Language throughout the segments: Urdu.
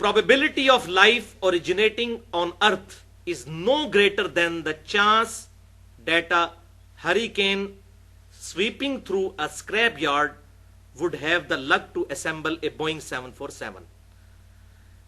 Probability of life originating on earth is no greater than the chance that a hurricane sweeping through a scrapyard would have the luck to assemble a Boeing 747।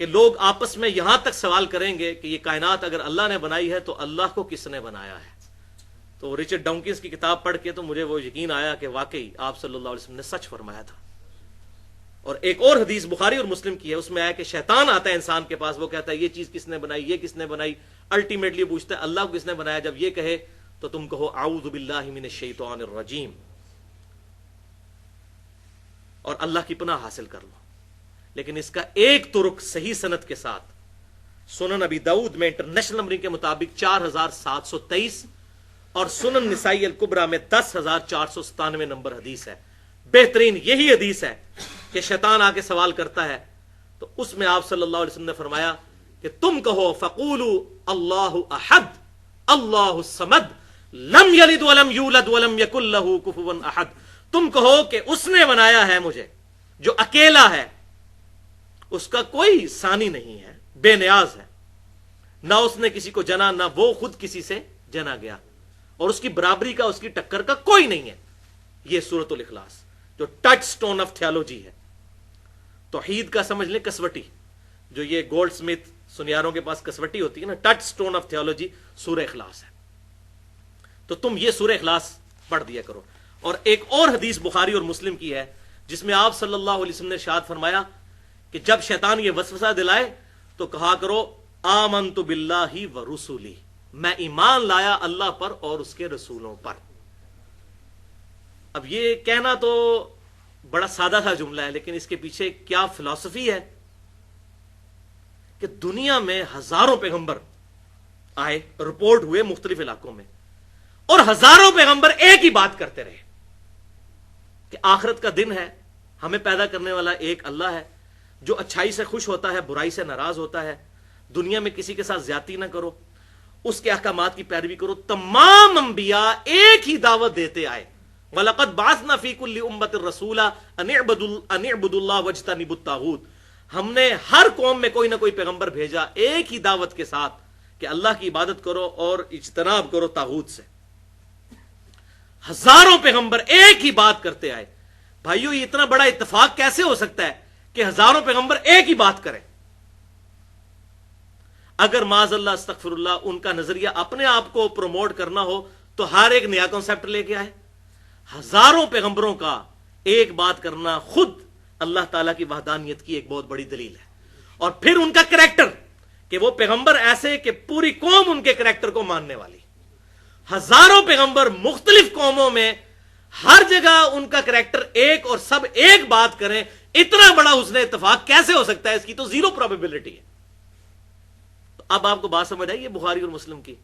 کہ لوگ آپس میں یہاں تک سوال کریں گے کہ یہ کائنات اگر اللہ نے بنائی ہے تو اللہ کو کس نے بنایا ہے. تو رچرڈ ڈاؤکنز کی کتاب پڑھ کے تو مجھے وہ یقین آیا کہ واقعی آپ صلی اللہ علیہ وسلم نے سچ فرمایا تھا. اور ایک اور حدیث بخاری اور مسلم کی ہے، اس میں آیا کہ شیطان آتا ہے انسان کے پاس، وہ کہتا ہے یہ چیز کس نے بنائی، یہ کس نے بنائی. الٹیمیٹلی پوچھتا ہے اللہ کو کس نے بنایا. جب یہ کہے تو تم کہو اعوذ باللہ من الشیطان الرجیم اور اللہ کی پناہ حاصل کر لو. لیکن اس کا ایک ترک صحیح سند کے ساتھ سنن ابی داؤد میں انٹرنیشنل نمبرنگ کے مطابق 4723 اور سنن نسائی الکبریٰ میں 10497 نمبر حدیث ہے. بہترین یہی حدیث ہے کہ شیطان آ کے سوال کرتا ہے تو اس میں آپ صلی اللہ علیہ وسلم نے فرمایا کہ تم کہو فقولوا اللہ احد اللہ الصمد لم یلد ولم یولد ولم یکن لہ کفوا احد. تم کہو کہ اس نے بنایا ہے مجھے جو اکیلا ہے، اس کا کوئی ثانی نہیں ہے، بے نیاز ہے، نہ اس نے کسی کو جنا نہ وہ خود کسی سے جنا گیا، اور اس کی برابری کا اس کی ٹکر کا کوئی نہیں ہے. یہ سورۃ الاخلاص جو ٹچ سٹون آف تھیالوجی ہے، توحید کا سمجھ لیں کسوٹی، جو یہ گولڈ سمتھ سنیاروں کے پاس کسوٹی ہوتی ہے نا، ٹچ سٹون آف تھیالوجی سورہ اخلاص ہے. تو تم یہ سورہ اخلاص پڑھ دیا کرو. اور ایک اور حدیث بخاری اور مسلم کی ہے جس میں آپ صلی اللہ علیہ وسلم نے ارشاد فرمایا کہ جب شیطان یہ وسوسہ دلائے تو کہا کرو آمنت باللہ ورسولہ، میں ایمان لایا اللہ پر اور اس کے رسولوں پر. اب یہ کہنا تو بڑا سادہ سا جملہ ہے، لیکن اس کے پیچھے کیا فلسفی ہے کہ دنیا میں ہزاروں پیغمبر آئے، رپورٹ ہوئے مختلف علاقوں میں، اور ہزاروں پیغمبر ایک ہی بات کرتے رہے کہ آخرت کا دن ہے، ہمیں پیدا کرنے والا ایک اللہ ہے جو اچھائی سے خوش ہوتا ہے، برائی سے ناراض ہوتا ہے، دنیا میں کسی کے ساتھ زیادتی نہ کرو، اس کے احکامات کی پیروی کرو. تمام انبیاء ایک ہی دعوت دیتے آئے. وَلَقَدْ بَعَثْنَا فِي كُلِّ أُمَّةٍ رَسُولًا أَنِ اعْبُدُوا اللَّهَ وَاجْتَنِبُوا الطَّاغُوتَ. ہم نے ہر قوم میں کوئی نہ کوئی پیغمبر بھیجا ایک ہی دعوت کے ساتھ کہ اللہ کی عبادت کرو اور اجتناب کرو طاغوت سے. ہزاروں پیغمبر ایک ہی بات کرتے آئے. بھائیو یہ اتنا بڑا اتفاق کیسے ہو سکتا ہے کہ ہزاروں پیغمبر ایک ہی بات کریں؟ اگر معاذ اللہ استغفر اللہ ان کا نظریہ اپنے آپ کو پروموٹ کرنا ہو تو ہر ایک نیا کنسپٹ لے کے آئے. ہزاروں پیغمبروں کا ایک بات کرنا خود اللہ تعالیٰ کی وحدانیت کی ایک بہت بڑی دلیل ہے. اور پھر ان کا کریکٹر کہ وہ پیغمبر ایسے کہ پوری قوم ان کے کریکٹر کو ماننے والی. ہزاروں پیغمبر مختلف قوموں میں ہر جگہ ان کا کریکٹر ایک اور سب ایک بات کریں، اتنا بڑا حسن اتفاق کیسے ہو سکتا ہے؟ اس کی تو زیرو پروبیبلٹی ہے. تو اب آپ کو بات سمجھ آئی ہے بخاری اور مسلم کی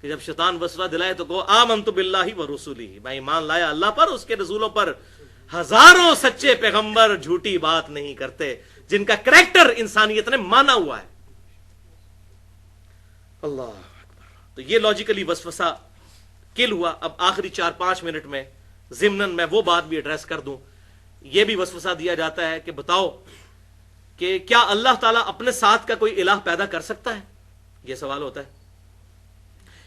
کہ جب شیطان وسوسہ دلائے تو کہو آمنت باللہ ورسولہ، میں ایمان لایا اللہ پر اس کے رسولوں پر. ہزاروں سچے پیغمبر جھوٹی بات نہیں کرتے جن کا کریکٹر انسانیت نے مانا ہوا ہے. اللہ اکبر. تو یہ لاجیکلی وسوسہ کل ہوا. اب آخری 4-5 منٹ میں ضمناً میں وہ بات بھی ایڈریس کر دوں. یہ بھی وسوسہ دیا جاتا ہے کہ بتاؤ کہ کیا اللہ تعالیٰ اپنے ساتھ کا کوئی الہ پیدا کر سکتا ہے؟ یہ سوال ہوتا ہے.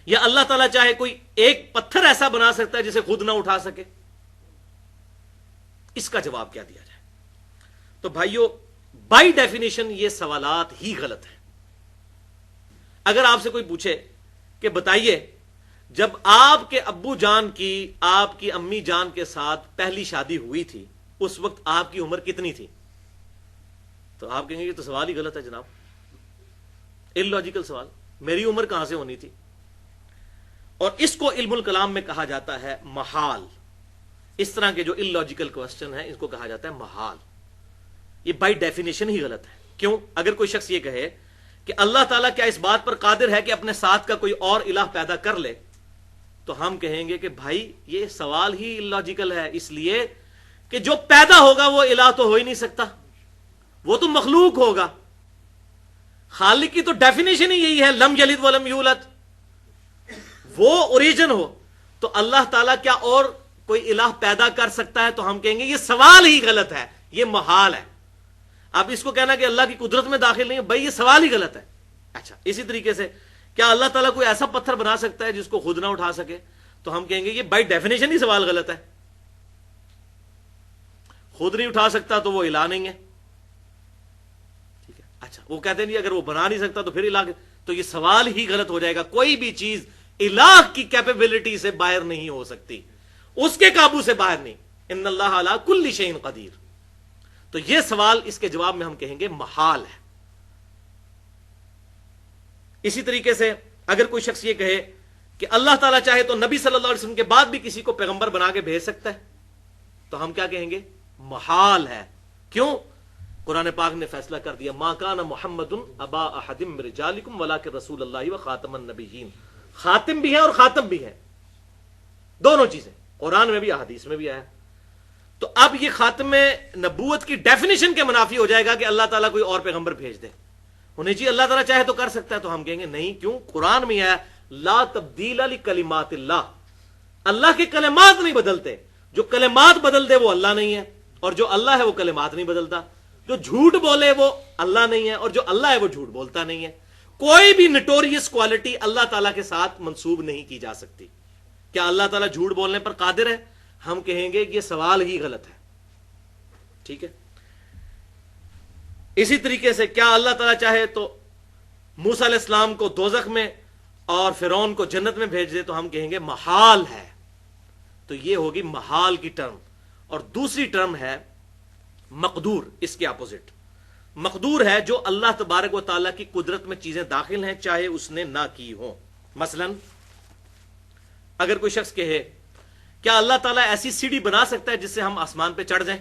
یا اللہ تعالیٰ چاہے کوئی ایک پتھر ایسا بنا سکتا ہے جسے خود نہ اٹھا سکے؟ اس کا جواب کیا دیا جائے؟ تو بھائیو بائی ڈیفینیشن یہ سوالات ہی غلط ہیں. اگر آپ سے کوئی پوچھے کہ بتائیے جب آپ کے ابو جان کی آپ کی امی جان کے ساتھ پہلی شادی ہوئی تھی اس وقت آپ کی عمر کتنی تھی؟ تو آپ کہیں گے یہ تو سوال ہی غلط ہے جناب، ان لاجیکل سوال، میری عمر کہاں سے ہونی تھی؟ اور اس کو علم الکلام میں کہا جاتا ہے محال. اس طرح کے جو ان لاجیکل کوسچن ہیں اس کو کہا جاتا ہے محال. یہ بائی ڈیفینیشن ہی غلط ہے. کیوں؟ اگر کوئی شخص یہ کہے کہ اللہ تعالیٰ کیا اس بات پر قادر ہے کہ اپنے ساتھ کا کوئی اور الہ پیدا کر لے، تو ہم کہیں گے کہ بھائی یہ سوال ہی لاجیکل ہے، اس لیے کہ جو پیدا ہوگا وہ الہ تو ہو ہی نہیں سکتا، وہ تو مخلوق ہوگا. خالق کی تو ڈیفینیشن ہی یہی ہے لم یلد ولم یولد، وہ اوریجن ہو. تو اللہ تعالیٰ کیا اور کوئی الہ پیدا کر سکتا ہے؟ تو ہم کہیں گے یہ سوال ہی غلط ہے، یہ محال ہے. اب اس کو کہنا کہ اللہ کی قدرت میں داخل نہیں ہے، بھائی یہ سوال ہی غلط ہے. اچھا اسی طریقے سے کیا اللہ تعالیٰ کوئی ایسا پتھر بنا سکتا ہے جس کو خود نہ اٹھا سکے؟ تو ہم کہیں گے یہ بائی ڈیفینیشن ہی سوال غلط ہے. خود نہیں اٹھا سکتا تو وہ الہ نہیں ہے. ٹھیک ہے. اچھا وہ کہتے ہیں نہیں اگر وہ بنا نہیں سکتا تو پھر الہ، تو یہ سوال ہی غلط ہو جائے گا. کوئی بھی چیز الہ کی کیپیبلٹی سے باہر نہیں ہو سکتی، اس کے قابو سے باہر نہیں. ان اللہ علی کل شیء قدیر. تو یہ سوال اس کے جواب میں ہم کہیں گے محال ہے. اسی طریقے سے اگر کوئی شخص یہ کہے کہ اللہ تعالیٰ چاہے تو نبی صلی اللہ علیہ وسلم کے بعد بھی کسی کو پیغمبر بنا کے بھیج سکتا ہے، تو ہم کیا کہیں گے؟ محال ہے. کیوں؟ قرآن پاک نے فیصلہ کر دیا ما کان محمد ابا احد من رجالکم ولکن رسول اللہ وخاتم النبیین. خاتم بھی ہے اور خاتم بھی ہے، دونوں چیزیں قرآن میں بھی احادیث میں بھی آیا. تو اب یہ خاتم نبوت کی ڈیفینیشن کے منافی ہو جائے گا کہ اللہ تعالیٰ کوئی اور پیغمبر بھیج دے. انہیں جی اللہ تعالیٰ چاہے تو کر سکتا ہے، تو ہم کہیں گے نہیں. کیوں؟ قرآن میں آیا لا تبدیل لکلمات اللہ. اللہ کے کلمات نہیں بدلتے، جو کلمات بدل دے وہ اللہ نہیں ہے، اور جو اللہ ہے وہ کلمات نہیں بدلتا. جو جھوٹ بولے وہ اللہ نہیں ہے، اور جو اللہ ہے وہ جھوٹ بولتا نہیں ہے. کوئی بھی نٹوریس کوالٹی اللہ تعالیٰ کے ساتھ منسوب نہیں کی جا سکتی. کیا اللہ تعالیٰ جھوٹ بولنے پر قادر ہے؟ ہم کہیں گے کہ یہ سوال ہی غلط ہے. ٹھیک ہے. اسی طریقے سے کیا اللہ تعالیٰ چاہے تو موسیٰ علیہ السلام کو دوزخ میں اور فرعون کو جنت میں بھیج دے؟ تو ہم کہیں گے محال ہے. تو یہ ہوگی محال کی ٹرم. اور دوسری ٹرم ہے مقدور، اس کے اپوزٹ. مقدور ہے جو اللہ تبارک و تعالیٰ کی قدرت میں چیزیں داخل ہیں چاہے اس نے نہ کی ہوں. مثلا اگر کوئی شخص کہے کیا اللہ تعالیٰ ایسی سیڑھی بنا سکتا ہے جس سے ہم آسمان پہ چڑھ جائیں؟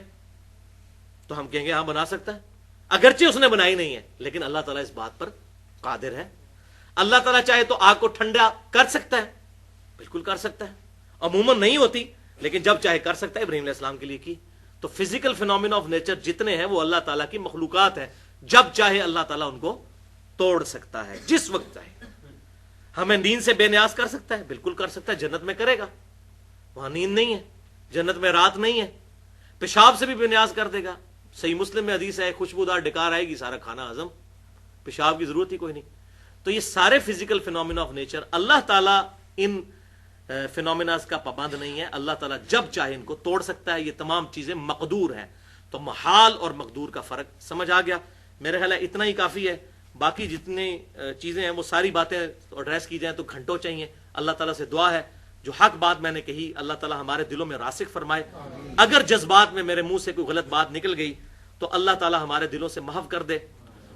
تو ہم کہیں گے ہاں بنا سکتا ہے، اگرچہ اس نے بنائی نہیں ہے، لیکن اللہ تعالیٰ اس بات پر قادر ہے. اللہ تعالیٰ چاہے تو آگ کو ٹھنڈا کر سکتا ہے، بالکل کر سکتا ہے. عموماً نہیں ہوتی، لیکن جب چاہے کر سکتا ہے. ابراہیم علیہ السلام کے لیے کی. تو فزیکل فینومینا آف نیچر جتنے ہیں وہ اللہ تعالیٰ کی مخلوقات ہیں، جب چاہے اللہ تعالیٰ ان کو توڑ سکتا ہے جس وقت چاہے. ہمیں نیند سے بے نیاز کر سکتا ہے، بالکل کر سکتا ہے. جنت میں کرے گا، وہاں نیند نہیں ہے، جنت میں رات نہیں ہے. پیشاب سے بھی بے نیاز کر دے گا. صحیح مسلم میں حدیث ہے خوشبودار ڈکار آئے گی، سارا کھانا ہضم، پیشاب کی ضرورت ہی کوئی نہیں. تو یہ سارے فزیکل فینومینا آف نیچر اللہ تعالیٰ ان فینومیناز کا پابند نہیں ہے. اللہ تعالیٰ جب چاہے ان کو توڑ سکتا ہے. یہ تمام چیزیں مقدور ہیں. تو محال اور مقدور کا فرق سمجھ آ گیا. میرے خیال ہے اتنا ہی کافی ہے. باقی جتنی چیزیں ہیں وہ ساری باتیں ایڈریس کی جائیں تو گھنٹوں چاہیے. اللہ تعالیٰ سے دعا ہے جو حق بات میں نے کہی اللہ تعالیٰ ہمارے دلوں میں راسخ فرمائے. اگر جذبات میں میرے منہ سے کوئی غلط بات نکل گئی تو اللہ تعالیٰ ہمارے دلوں سے محو کر دے.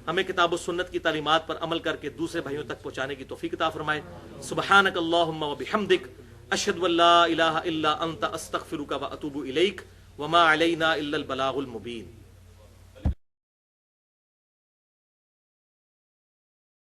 ہمیں کتاب و سنت کی تعلیمات پر عمل کر کے دوسرے بھائیوں تک پہنچانے کی توفیق عطا فرمائے. سبحانک اللہم و بحمدک اشہد ان لا الہ الا انت استغفرک و اتوب الیک وما علینا الا البلاغ المبین.